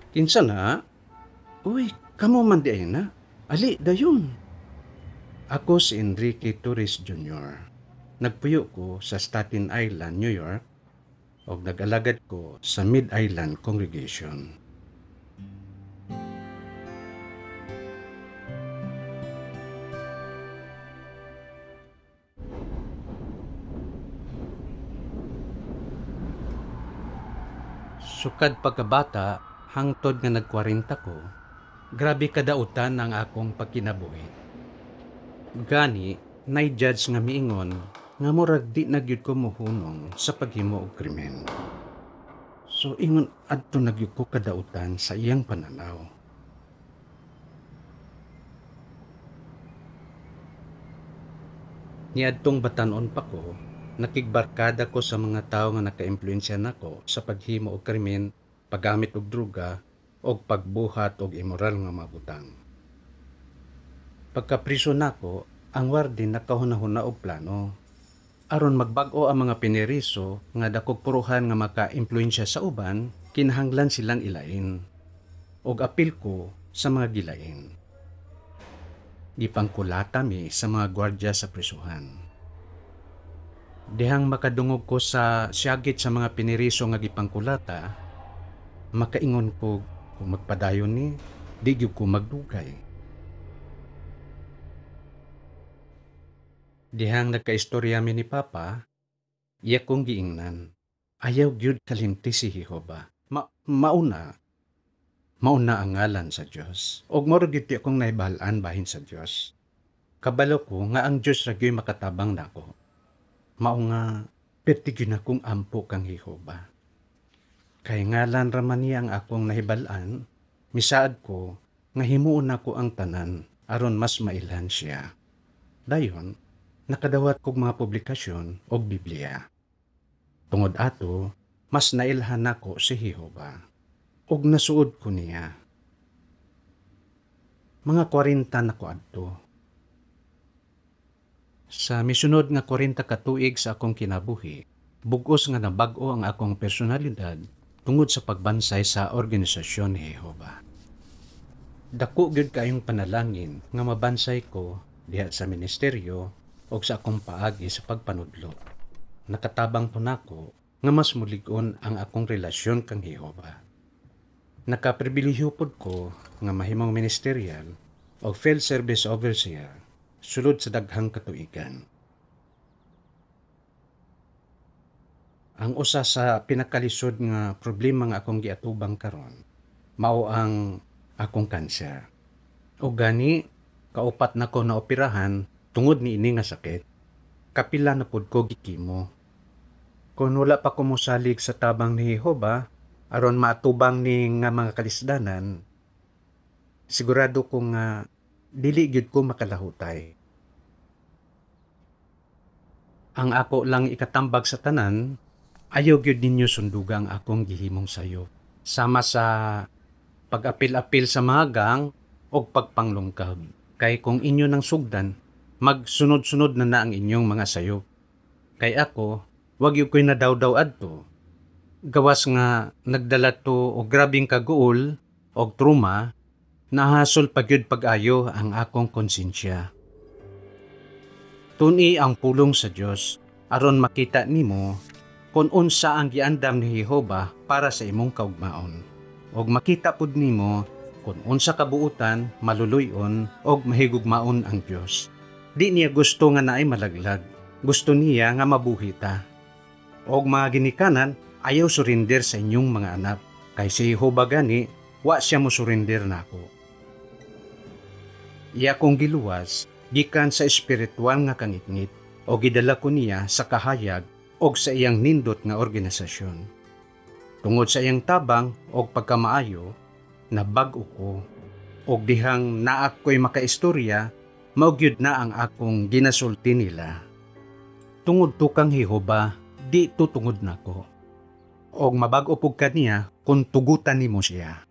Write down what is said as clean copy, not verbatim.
Kinsa na? Uy, kamo man di ay na. Ali, dayon. Ako si Enrique Torres Jr. Nagpuyo ko sa Staten Island, New York, o nag-alagad ko sa Mid-Island Congregation. Sukad pagkabata, hangtod nga nagkwarenta ko, grabe kadautan ang akong pagkinabuhi. Gani, nay-judge nga miingon, nga murag di nagyud ko mohunong sa paghimo og krimen. So ingon adto nagyud ko kadautan sa iyang pananaw. Niadtong batanon pa ko, nakigbarkada ko sa mga tao nga naka-impluwensya nako sa paghimo og krimen, paggamit og druga, og pagbuhat og immoral nga mga butang. Pagkapriso nako, ang warden nakahuna-huna og plano aron magbag-o ang mga piniriso nga dakog puruhan nga maka-impluwensya sa uban, kinahanglan silang ilain. Og apil ko sa mga gilain. Gipangkulata mi sa mga gwardya sa prisuhan. Dihang makadungog ko sa siyagit sa mga piniriso nga gipangkulata, makaingon ko kung magpadayon ni, di gyud ko magdugay. Dihang nagkaistorya mi ni Papa, iya kong giingnan. Ayaw gyud kalimti si Jehova. Mauna ang ngalan sa Dios. Og mao gyud akong naibal-an bahin sa Dios. Kabalo ko nga ang Dios ra gyud makatabang nako. Mao nga perti gyud akong ampo kang Jehova. Kay ngalan ra man niya ang akong nahibal-an, misaad ko nga himuon nako ang tanan aron mas mailhan siya. Dayon, nakadawat kog mga publikasyon og Biblia. Tungod ato, mas nailhan nako si Jehova. Og nasuod ko niya. Mga 40 na ko adto. Sa misunod nga 40 ka tuig sa akong kinabuhi, bugos nga nabag-o ang akong personalidad tungod sa pagbansay sa organisasyon ni Jehova. Dako gyud kayong panalangin nga mabansay ko diha sa ministeryo o sa akong paagi sa pagpanudlo. Nakatabang po nako nga mas mulig-on ang akong relasyon kang Jehova. Nakapribilehyo pod ko nga mahimong ministerial o field service overseer sulod sa daghang katuigan. Ang usa sa pinakalisod nga problema nga akong giatubang karon mao ang akong kanser. O gani, kaupat na ko na operahan tungod ni ini nga sakit. Kapila na pod ko gikimo. Kung wala pa ko mosalig sa tabang ni Jehova, aron matubang ni nga mga kalisdanan, sigurado ko nga dili gyud ko makalahutay. Ang ako lang ikatambag sa tanan, ayaw gyud ninyo sunduga ang akong gihimong sayo. Sama sa pag-apil-apil sa mga gang o pagpanglungkab. Kay kung inyo nang sugdan, magsunod-sunod na ang inyong mga sayo. Kay ako, wag yung ko'y nadaw-daw adto. Gawas nga nagdala to o grabing kaguol o truma, nahasol pagyud pag-ayo ang akong konsensya. Tuni ang pulong sa Dios aron makita nimo kung unsa ang giandam ni Jehova para sa imong kaugmaon. Og makita pud nimo kung unsa kabuutan, maluluyon og mahigugmaon ang Dios. Di niya gusto nga naay malaglag. Gusto niya nga mabuhi ta. Og mga ginikanan, ayaw surinder sa inyong mga anak. Kay si Jehova gani, wa siya mo surinder nako. Iya kong giluwas, gikan sa espiritual nga kangitngit, o gidala ko niya sa kahayag o sa iyang nindot nga organisasyon. Tungod sa iyang tabang o pagkamaayo, nabag-o ko, o dihang naak ko'y makaistorya, maugyod na ang akong ginasulti nila. Tungod to kang Jehova, di tutungod nako. Og mabag-o pug kaniya kung tugutan nimo siya.